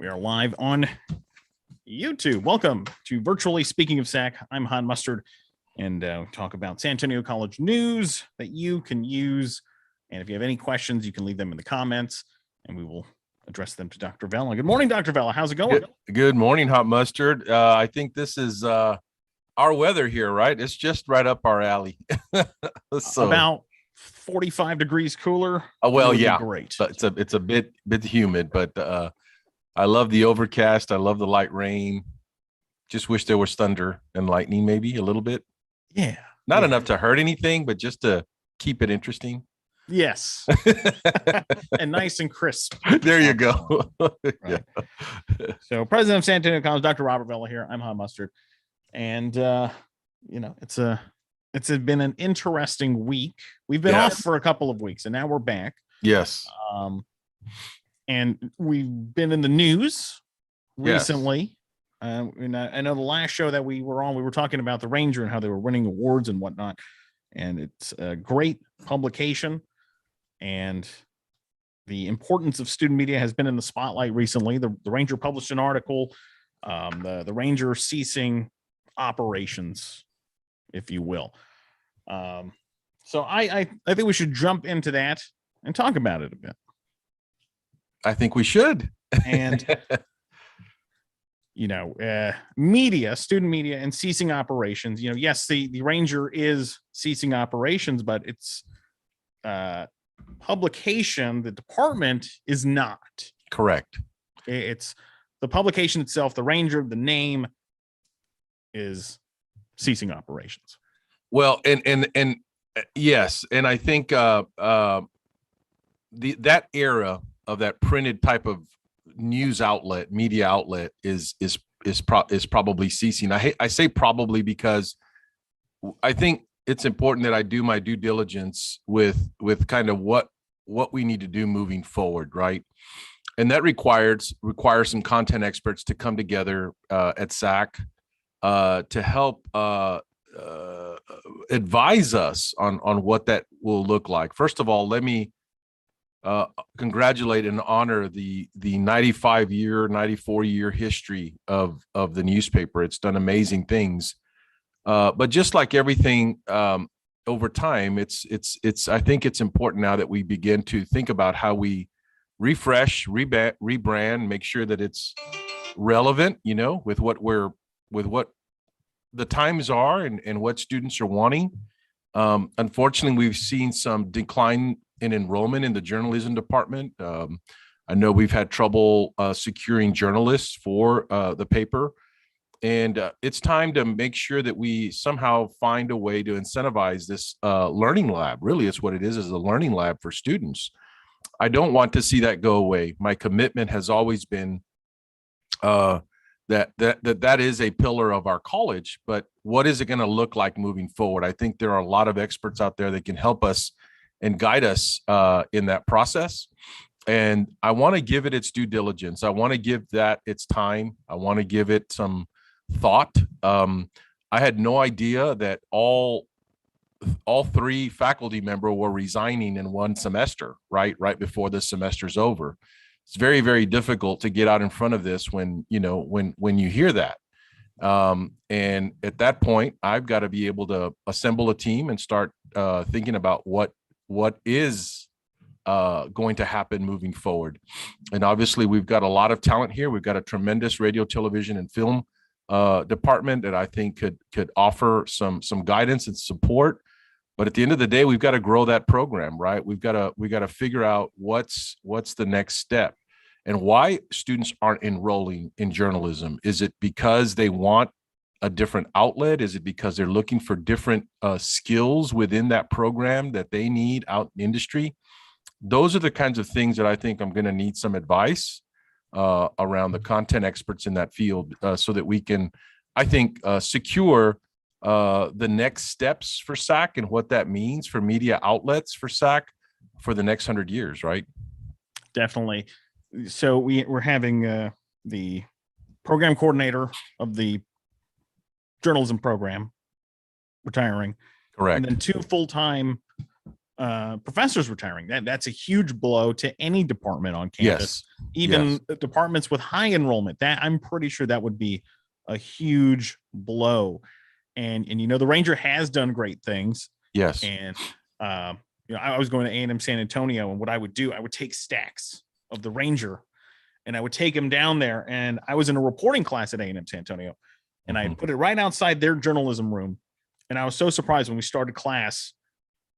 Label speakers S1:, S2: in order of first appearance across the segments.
S1: We are live on YouTube. Welcome to Virtually Speaking of SAC. I'm Han Mustard, and talk about San Antonio College news that you can use. And if you have any questions, you can leave them in the comments, and we will address them to Dr. Vella. Good morning, Dr. Vella. How's it going?
S2: Good morning, Hot Mustard. I think this is our weather here, right? It's just right up our alley.
S1: So, about 45 degrees cooler.
S2: Well, yeah,
S1: great.
S2: But it's a bit humid, but I love the overcast. I love the light rain. Just wish there was thunder and lightning, maybe a little bit.
S1: Yeah.
S2: Not enough to hurt anything, but just to keep it interesting.
S1: Yes. And nice and crisp.
S2: There you go.
S1: Right. Yeah. So President of San Antonio College, Dr. Robert Vella here. I'm Hot Mustard. And, it's been an interesting week. We've been off for a couple of weeks, and now we're back.
S2: Yes.
S1: And we've been in the news recently. And I know the last show that we were on, we were talking about the Ranger and how they were winning awards and whatnot. And it's a great publication. And the importance of student media has been in the spotlight recently. The Ranger published an article, the Ranger ceasing operations, if you will. So I think we should jump into that and talk about it a bit.
S2: I think we should.
S1: And media, student media, and ceasing operations. Yes, the Ranger is ceasing operations, but it's publication. The department is not.
S2: Correct.
S1: It's the publication itself. The Ranger, the name, is ceasing operations.
S2: Well, and yes, and I think that era of that printed type of news outlet, media outlet is probably ceasing. I say probably because I think it's important that I do my due diligence with kind of what we need to do moving forward, right? And that requires some content experts to come together at SAC to help advise us on what that will look like. First of all, let me congratulate and honor the 94-year history of the newspaper. It's done amazing things, but just like everything over time, it's I think it's important now that we begin to think about how we refresh, rebrand, make sure that it's relevant, with what the times are and what students are wanting. Unfortunately, we've seen some decline in enrollment in the journalism department. I know we've had trouble securing journalists for the paper, and it's time to make sure that we somehow find a way to incentivize this learning lab. Really, it's what it is a learning lab for students. I don't want to see that go away. My commitment has always been that is a pillar of our college, but what is it going to look like moving forward? I think there are a lot of experts out there that can help us and guide us in that process. And I want to give it its due diligence. I want to give that its time. I want to give it some thought. I had no idea that all three faculty members were resigning in one semester, right before this semester's over. It's very, very difficult to get out in front of this when you hear that. And at that point, I've got to be able to assemble a team and start thinking about what is going to happen moving forward. And obviously, we've got a lot of talent here. We've got a tremendous radio, television, and film department that I think could offer some guidance and support. But at the end of the day, we've got to grow that program, right? We got to figure out what's the next step and why students aren't enrolling in journalism. Is it because they want a different outlet? Is it because they're looking for different skills within that program that they need out in industry? Those are the kinds of things that I think I'm going to need some advice around the content experts in that field so that we can, I think, secure the next steps for SAC and what that means for media outlets for SAC for the next 100 years, right?
S1: Definitely. So we're having the program coordinator of the journalism program retiring.
S2: Correct.
S1: And then two full-time professors retiring. That's a huge blow to any department on campus, even departments with high enrollment. That I'm pretty sure that would be a huge blow. And the Ranger has done great things.
S2: Yes.
S1: And I was going to A&M San Antonio, and what I would do, I would take stacks of the Ranger, and I would take them down there. And I was in a reporting class at A&M San Antonio, and I put it right outside their journalism room. And I was so surprised when we started class,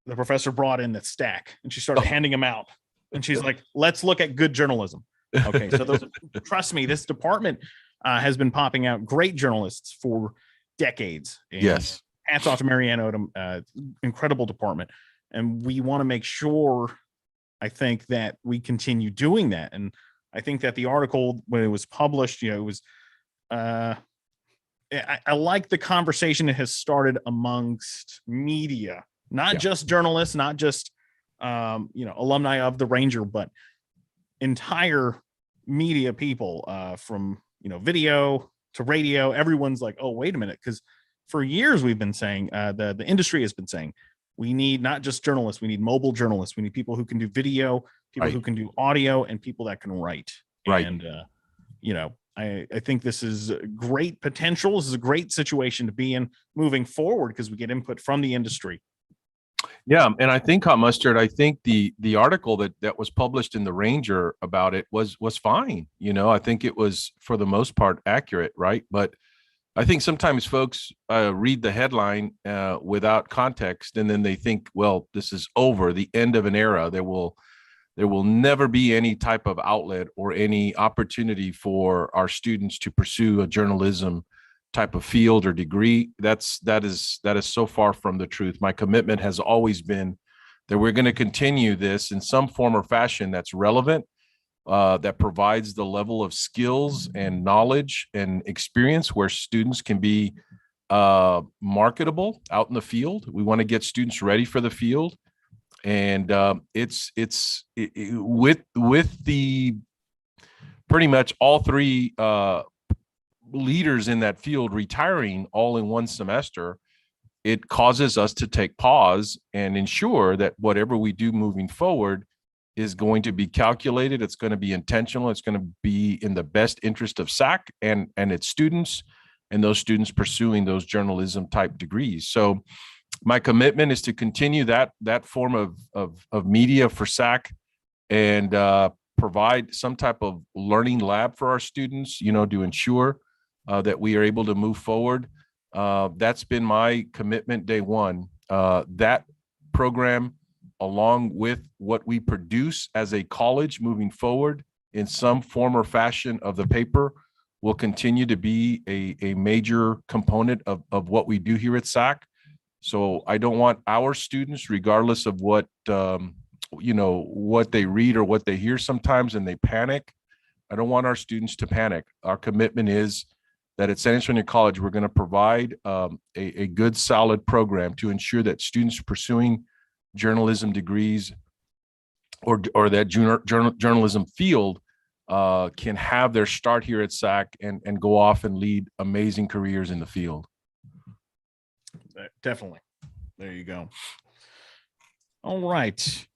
S1: the professor brought in that stack, and she started handing them out. And she's like, "Let's look at good journalism." Okay, so trust me, this department has been popping out great journalists for decades. And
S2: yes.
S1: Hats off to Marianne Odom, incredible department. And we want to make sure, I think, that we continue doing that. And I think that the article, when it was published, it was, I like the conversation it has started amongst media, not just journalists, not just, alumni of the Ranger, but entire media people, from, video to radio. Everyone's like, oh, wait a minute. Because for years we've been saying, the industry has been saying, we need not just journalists, we need mobile journalists. We need people who can do video, people who can do audio, and people that can write.
S2: Right.
S1: And, I think this is great potential. This is a great situation to be in moving forward, because we get input from the industry.
S2: Yeah. And I think, Hot Mustard, I think the article that was published in the Ranger about it was fine. I think it was, for the most part, accurate. Right. But I think sometimes folks read the headline without context, and then they think, well, this is over, the end of an era. There will never be any type of outlet or any opportunity for our students to pursue a journalism type of field or degree. That is so far from the truth. My commitment has always been that we're going to continue this in some form or fashion that's relevant, that provides the level of skills and knowledge and experience where students can be marketable out in the field. We want to get students ready for the field. And with the pretty much all three leaders in that field retiring all in one semester, it causes us to take pause and ensure that whatever we do moving forward is going to be calculated. It's going to be intentional. It's going to be in the best interest of SAC and its students, and those students pursuing those journalism type degrees. So my commitment is to continue that form of media for SAC, and provide some type of learning lab for our students, to ensure that we are able to move forward. That's been my commitment day one. That program, along with what we produce as a college moving forward in some form or fashion of the paper, will continue to be a major component of what we do here at SAC. So I don't want our students, regardless of what they read or what they hear sometimes, and they panic. I don't want our students to panic. Our commitment is that at San Antonio College, we're going to provide a good, solid program to ensure that students pursuing journalism degrees or that journalism field can have their start here at SAC and go off and lead amazing careers in the field.
S1: Definitely. There you go. All right. So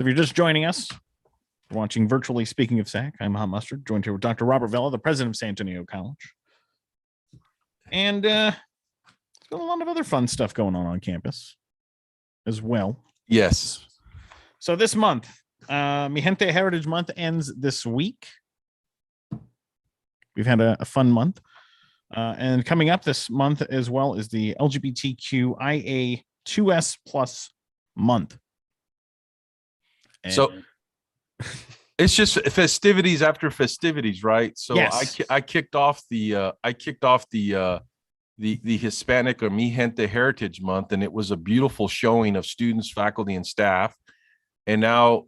S1: if you're just joining us, we're watching virtually Speaking of SAC. I'm Hot Mustard, joined here with Dr. Robert Vela, the president of San Antonio College. And there's been a lot of other fun stuff going on campus as well.
S2: Yes.
S1: So this month, Mi Gente Heritage Month ends this week. We've had a fun month. And coming up this month as well is the LGBTQIA2S plus month. And
S2: so it's just festivities after festivities, right? So
S1: yes.
S2: I kicked off the Hispanic or Mi Gente Heritage Month, and it was a beautiful showing of students, faculty, and staff. And now,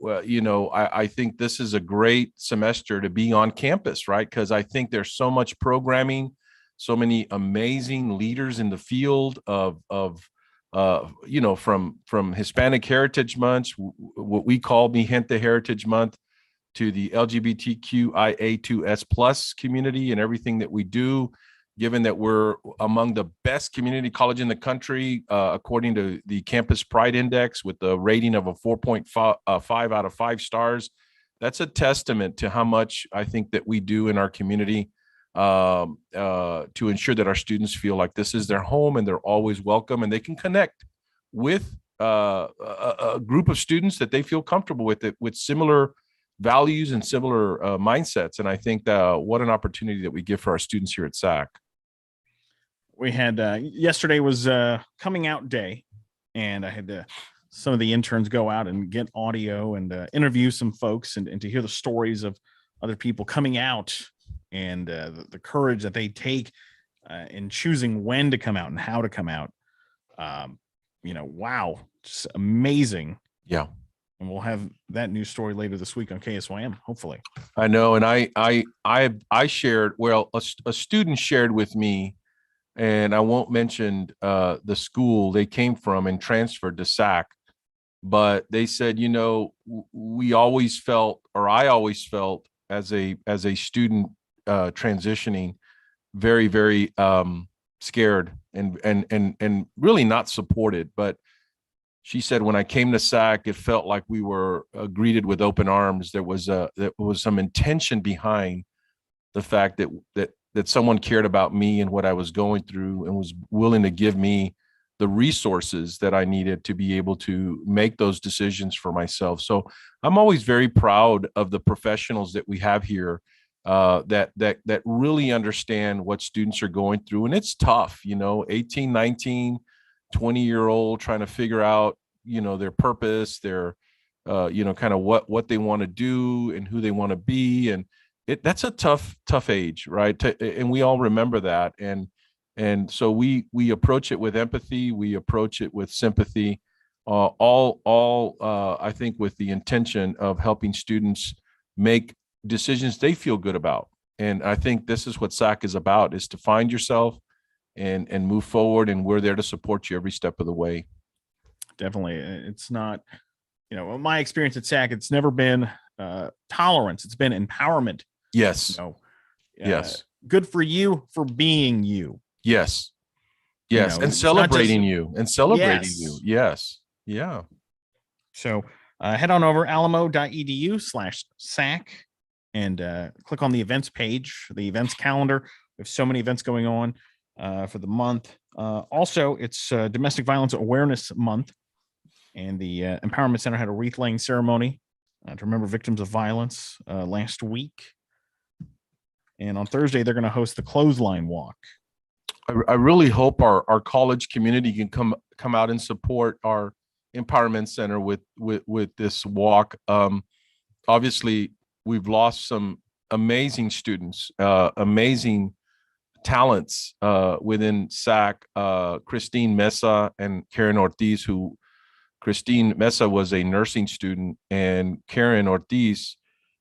S2: I think this is a great semester to be on campus, right? Because I think there's so much programming, so many amazing leaders in the field from Hispanic Heritage Month, what we call Mi Gente Heritage Month, to the LGBTQIA2S plus community and everything that we do. given that we're among the best community college in the country, according to the Campus Pride Index, with a rating of a 4.5 out of 5 stars. That's a testament to how much I think that we do in our community to ensure that our students feel like this is their home and they're always welcome, and they can connect with a group of students that they feel comfortable with similar values and similar mindsets. And I think what an opportunity that we give for our students here at SAC.
S1: We had yesterday was coming out day, and I had some of the interns go out and get audio and interview some folks and to hear the stories of other people coming out and the courage that they take in choosing when to come out and how to come out. Wow, just amazing.
S2: Yeah.
S1: And we'll have that news story later this week on KSYM, hopefully.
S2: I know. And I shared, well, a student shared with me, and I won't mention the school they came from and transferred to SAC, but they said, we always felt, or I always felt as a student transitioning, very, very scared and really not supported. But she said, when I came to SAC, it felt like we were greeted with open arms. There was some intention behind the fact that someone cared about me and what I was going through and was willing to give me the resources that I needed to be able to make those decisions for myself. So I'm always very proud of the professionals that we have here that really understand what students are going through. And it's tough, 18, 19, 20-year-old trying to figure out, their purpose, their, kind of what they want to do and who they want to be. And that's a tough age, right? And we all remember that. And so we approach it with empathy. We approach it with sympathy, I think with the intention of helping students make decisions they feel good about. And I think this is what SAC is about, is to find yourself and move forward. And we're there to support you every step of the way.
S1: Definitely. It's not, my experience at SAC, it's never been tolerance. It's been empowerment.
S2: Yes. Yes.
S1: Good for you for being you.
S2: Yes. Yes. And celebrating you. Yes. Yeah.
S1: So head on over alamo.edu/SAC and click on the events page, the events calendar. We have so many events going on for the month. Also, it's Domestic Violence Awareness Month, and the Empowerment Center had a wreath laying ceremony to remember victims of violence last week. And on Thursday, they're going to host the Clothesline Walk.
S2: I really hope our college community can come out and support our Empowerment Center with this walk. Obviously, we've lost some amazing students, amazing talents within SAC. Christine Mesa and Karen Ortiz, Christine Mesa was a nursing student, and Karen Ortiz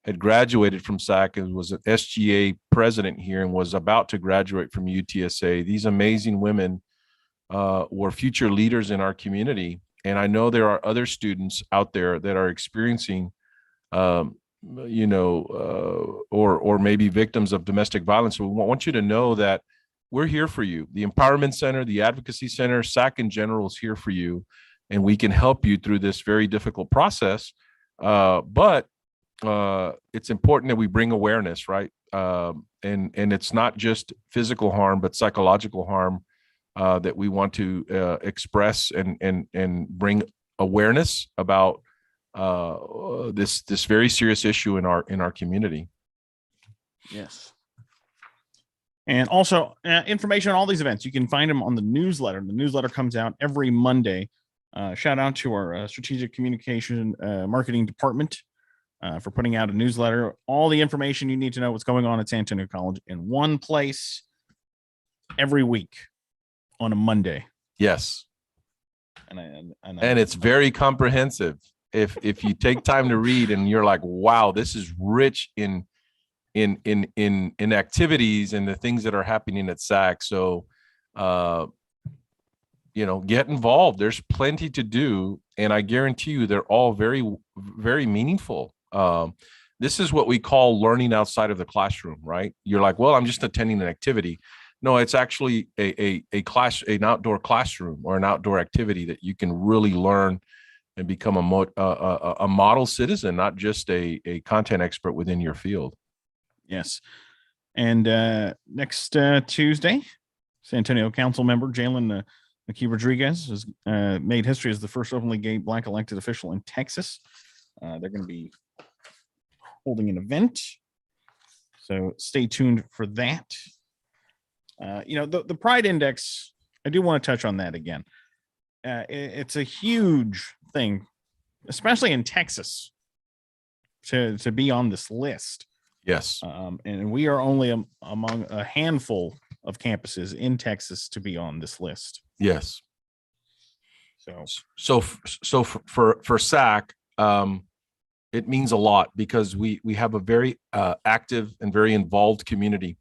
S2: had graduated from SAC and was an SGA president here and was about to graduate from UTSA. These amazing women were future leaders in our community. And I know there are other students out there that are experiencing, or maybe victims of domestic violence. So we want you to know that we're here for you. The Empowerment Center, the Advocacy Center, SAC in general is here for you, and we can help you through this very difficult process. But it's important that we bring awareness, right? And it's not just physical harm, but psychological harm that we want to express and bring awareness about this very serious issue in our community.
S1: Yes. And also information on all these events, you can find them on the newsletter. The newsletter comes out every Monday. Shout out to our strategic communication marketing department for putting out a newsletter. All the information you need to know what's going on at San Antonio College in one place every week on a Monday.
S2: Yes. And it's very comprehensive. If you take time to read and you're like, wow, this is rich in activities and the things that are happening at SAC. So, get involved. There's plenty to do. And I guarantee you, they're all very, very meaningful. This is what we call learning outside of the classroom, right? You're like, well, I'm just attending an activity. No, it's actually an outdoor classroom or an outdoor activity that you can really learn and become a model citizen, not just a content expert within your field.
S1: Yes. And next Tuesday, San Antonio Council member Jalen McKee Rodriguez has made history as the first openly gay Black elected official in Texas. They're going to be holding an event, so stay tuned for that. The Pride Index, I do want to touch on that again. It's a huge thing, especially in Texas, to be on this list.
S2: Yes.
S1: And we are only among a handful of campuses in Texas to be on this list.
S2: Yes.
S1: So
S2: for SAC, it means a lot because we have a very active and very involved community.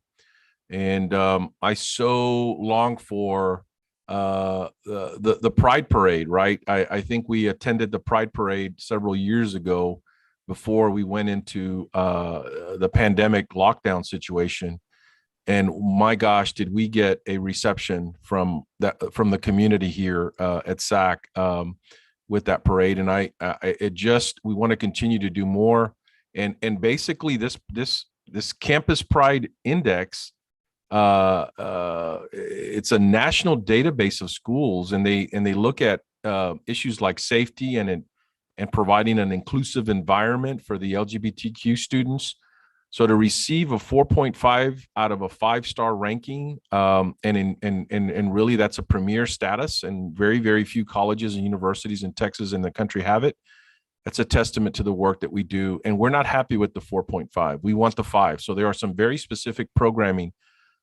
S2: And I so long for the Pride Parade, right? I think we attended the Pride Parade several years ago before we went into the pandemic lockdown situation. And my gosh, did we get a reception from the community here at SAC with that parade. And we want to continue to do more. And basically this Campus Pride Index, it's a national database of schools, and they look at issues like safety and providing an inclusive environment for the LGBTQ students. So to receive a 4.5 out of a 5-star ranking, and really that's a premier status, and very, very few colleges and universities in Texas and the country have it. That's a testament to the work that we do. And we're not happy with the 4.5. We want the 5. So there are some very specific programming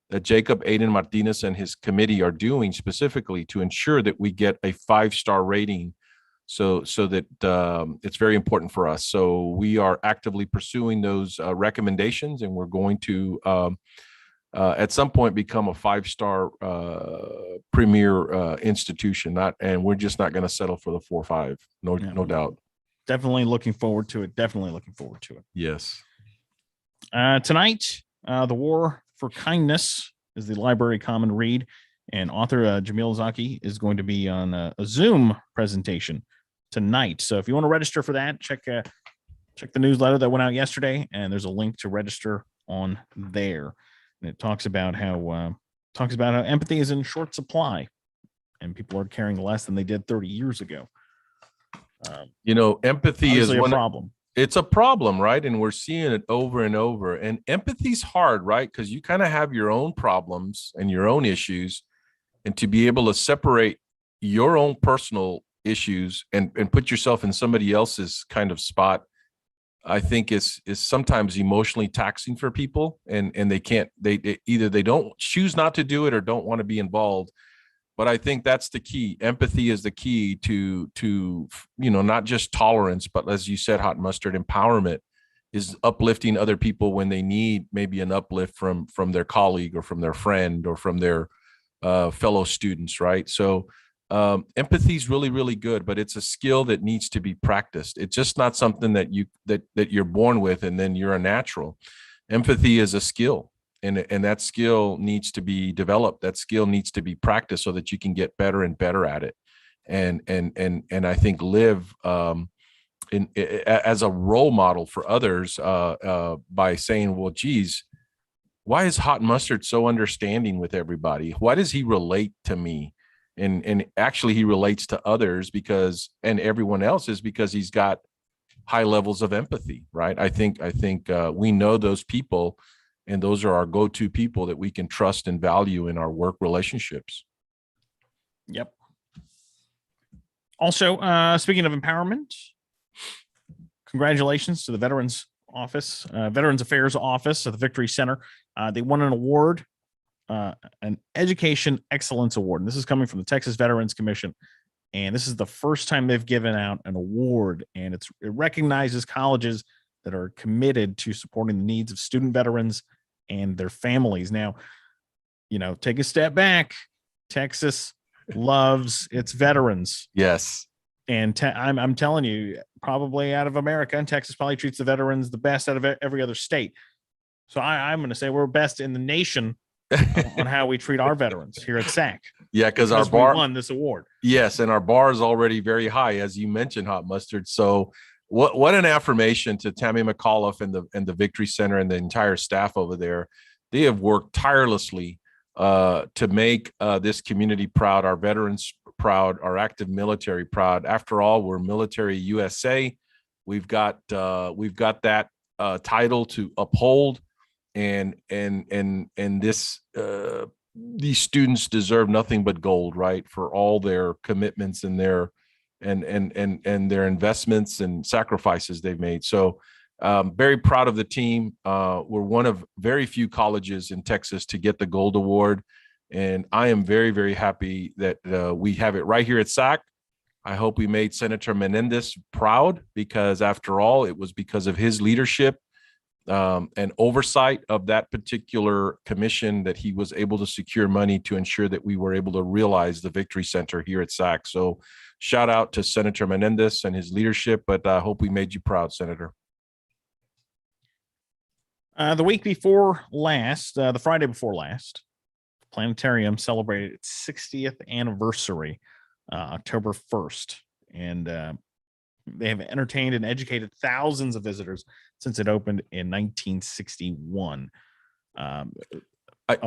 S2: that Jacob Aiden Martinez and his committee are doing specifically to ensure that we get a 5-star rating. So that it's very important for us. So we are actively pursuing those recommendations, and we're going to at some point become a 5-star premier institution. And we're just not going to settle for the 4.5. No doubt.
S1: Definitely looking forward to it.
S2: Yes.
S1: Tonight, The War for Kindness is the library common read, and author Jamil Zaki is going to be on a Zoom presentation tonight. So if you want to register for that, check the newsletter that went out yesterday, and there's a link to register on there. And it talks about how empathy is in short supply, and people are caring less than they did 30 years ago.
S2: Empathy is
S1: a problem.
S2: It's a problem, right? And we're seeing it over and over. And empathy's hard, right? Because you kind of have your own problems and your own issues, and to be able to separate your own personal issues and put yourself in somebody else's kind of spot, I think is sometimes emotionally taxing for people, and they either don't choose not to do it or don't want to be involved. But I think that's the key. Empathy is the key to not just tolerance, but as you said, Hot Mustard, empowerment is uplifting other people when they need maybe an uplift from their colleague or from their friend or from their fellow students, right? So empathy is really, really good, but it's a skill that needs to be practiced. It's just not something that you're born with and then you're a natural. Empathy is a skill. And that skill needs to be developed. That skill needs to be practiced so that you can get better and better at it. And I think live as a role model for others by saying, well, geez, why is Hot Mustard so understanding with everybody? Why does he relate to me? And actually he relates to others and everyone else is because he's got high levels of empathy, right? I think we know those people. And those are our go-to people that we can trust and value in our work relationships.
S1: Yep. Also, speaking of empowerment, congratulations to the Veterans Affairs Office at the Victory Center. They won an award, an Education Excellence Award. And this is coming from the Texas Veterans Commission. And this is the first time they've given out an award. And it recognizes colleges that are committed to supporting the needs of student veterans and their families. Now, take a step back. Texas loves its veterans.
S2: Yes.
S1: And I'm telling you, probably out of America, and Texas probably treats the veterans the best out of every other state. So I'm going to say we're best in the nation on how we treat our veterans here at SAC.
S2: Yeah, because our
S1: we
S2: bar
S1: won this award.
S2: Yes, and our bar is already very high, as you mentioned, Hot Mustard. So what an affirmation to Tammy McAuliffe and the Victory Center and the entire staff over there. They have worked tirelessly to make this community proud, our veterans proud, our active military proud. After all, we're Military USA. We've got that title to uphold, and this these students deserve nothing but gold, right, for all their commitments and their their investments and sacrifices they've made. So very proud of the team. We're one of very few colleges in Texas to get the gold award, and I am very, very happy that we have it right here at SAC. I hope we made Senator Menendez proud, because after all, it was because of his leadership and oversight of that particular commission that he was able to secure money to ensure that we were able to realize the Victory Center here at SAC. So shout out to Senator Menendez and his leadership, but I hope we made you proud, Senator.
S1: The week before last, the Friday before last, Planetarium celebrated its 60th anniversary, October 1st. And they have entertained and educated thousands of visitors since it opened in 1961. A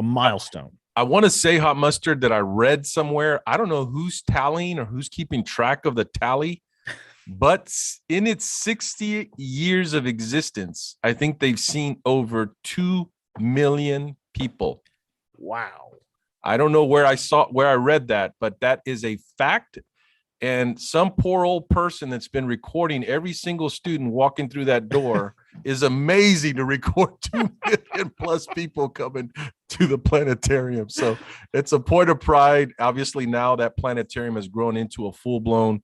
S1: milestone.
S2: I want to say, Hot Mustard, that I read somewhere, I don't know who's tallying or who's keeping track of the tally, but in its 60 years of existence, I think they've seen over 2 million people.
S1: Wow.
S2: I don't know where I read that, but that is a fact. And some poor old person that's been recording every single student walking through that door is amazing to record 2 million plus people coming to the planetarium. So it's a point of pride. Obviously, now that planetarium has grown into a full-blown,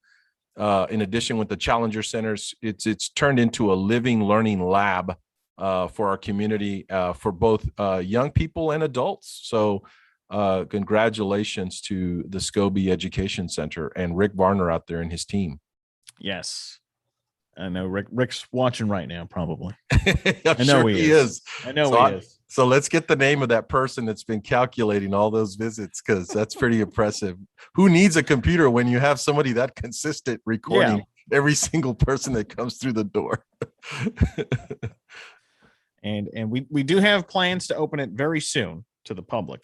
S2: in addition with the Challenger Centers, it's turned into a living learning lab for our community, for both young people and adults. So congratulations to the Scobie Education Center and Rick Varner out there and his team.
S1: Yes. I know Rick's watching right now, probably.
S2: I know
S1: sure
S2: he is.
S1: I know he is.
S2: So let's get the name of that person that's been calculating all those visits, because that's pretty impressive. Who needs a computer when you have somebody that consistent recording every single person that comes through the door?
S1: and we do have plans to open it very soon to the public.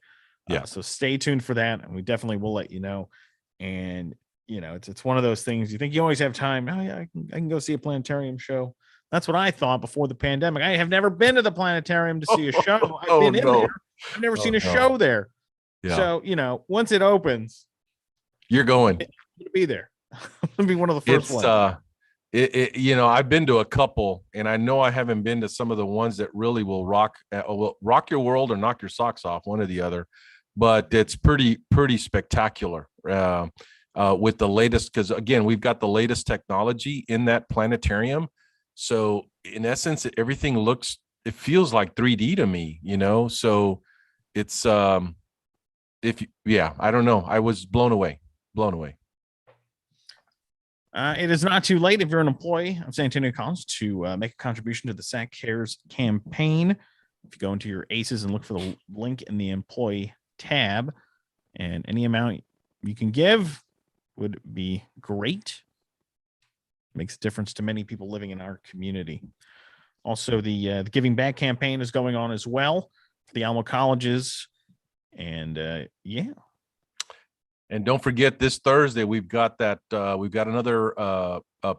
S1: So stay tuned for that, and we definitely will let you know. And you know, it's one of those things. You think you always have time. Oh yeah, I can go see a planetarium show. That's what I thought before the pandemic. I have never been to the planetarium to see a show. I've been in there. I've never seen a show there. Yeah. So you know, once it opens,
S2: you're going
S1: to be there. It'll be one of the first ones.
S2: You know, I've been to a couple, and I know I haven't been to some of the ones that really will rock your world or knock your socks off, one or the other. But it's pretty spectacular with the latest, because again, we've got the latest technology in that planetarium. So in essence, it feels like 3D to me, you know. So it's I don't know. I was blown away.
S1: It is not too late if you're an employee of San Antonio College to make a contribution to the SAC Cares campaign. If you go into your ACES and look for the link in the employee tab, and any amount you can give would be great. Makes a difference to many people living in our community. Also, the Giving Back campaign is going on as well for the Alamo colleges, and
S2: And don't forget, this Thursday we've got another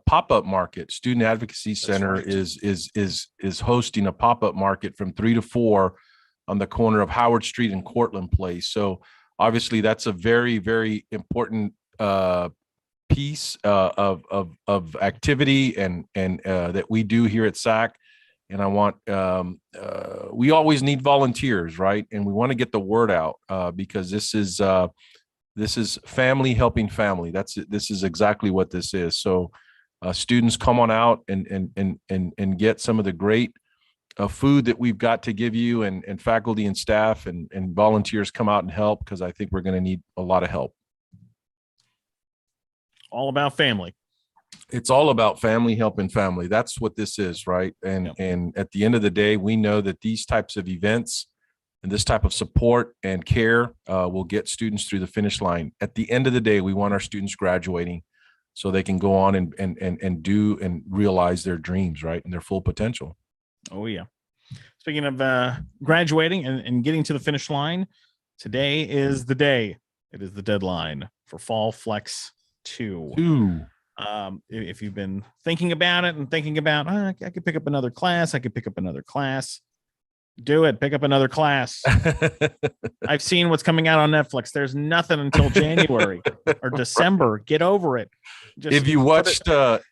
S2: pop-up market. Student Advocacy Center is hosting a pop-up market from 3 to 4 on the corner of Howard Street and Cortland Place. So obviously that's a very, very important piece of activity and that we do here at SAC. And I want we always need volunteers, right? And we want to get the word out because this is family helping family. This is exactly what this is. So students, come on out and get some of the great food that we've got to give you, and faculty and staff and volunteers come out and help, because I think we're going to need a lot of help.
S1: All about family.
S2: It's all about family helping family. That's what this is, right? And at the end of the day, we know that these types of events And this type of support and care will get students through the finish line. At the end of the day, we want our students graduating so they can go on and do and realize their dreams, right, and their full potential.
S1: Oh, yeah. Speaking of graduating and getting to the finish line, today is the day. It is the deadline for Fall Flex 2. If you've been thinking about it and thinking about, I could pick up another class. I could pick up another class. Do it. Pick up another class. I've seen what's coming out on Netflix. There's nothing until January or December. Get over it.
S2: If you watched what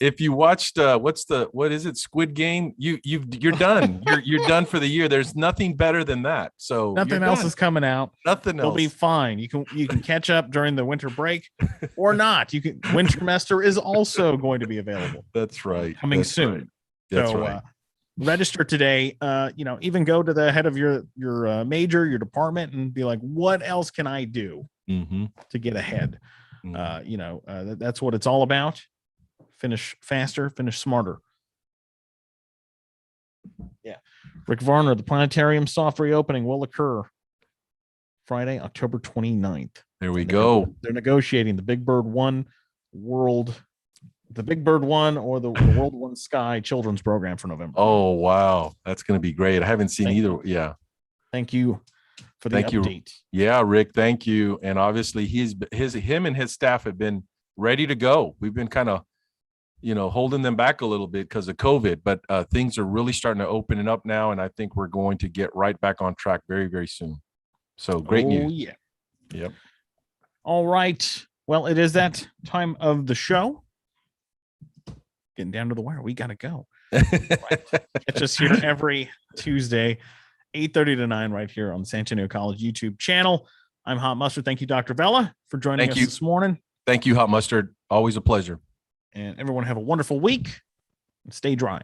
S2: is it, Squid Game, you're done. You're done for the year. There's nothing better than that. So
S1: nothing else is coming out.
S2: Nothing else.
S1: You'll be fine. You can catch up during the winter break or not. Wintermester is also going to be available.
S2: That's right.
S1: Coming soon.
S2: Right. That's
S1: so,
S2: right.
S1: Register today. Even go to the head of your major, your department, and be like, what else can I do to get ahead? That's what it's all about. Finish faster, finish smarter. Yeah. Rick Varner, the Planetarium soft reopening will occur Friday, October 29th.
S2: There we go.
S1: They're negotiating the Big Bird 1 or the World One Sky children's program for November.
S2: Oh, wow. That's going to be great. I haven't seen either. Yeah.
S1: Thank you for the update.
S2: Yeah, Rick, thank you. And obviously him and his staff have been ready to go. We've been kind of, holding them back a little bit because of COVID, but things are really starting to open it up now. And I think we're going to get right back on track very, very soon. So great news.
S1: Yeah.
S2: Yep.
S1: All right. Well, it is that time of the show. Getting down to the wire. We got to go. Catch us here every Tuesday, 8:30 to 9 right here on the San Antonio College YouTube channel. I'm Hot Mustard. Thank you, Dr. Vella, for joining us this morning.
S2: Thank you, Hot Mustard. Always a pleasure.
S1: And everyone have a wonderful week and stay dry.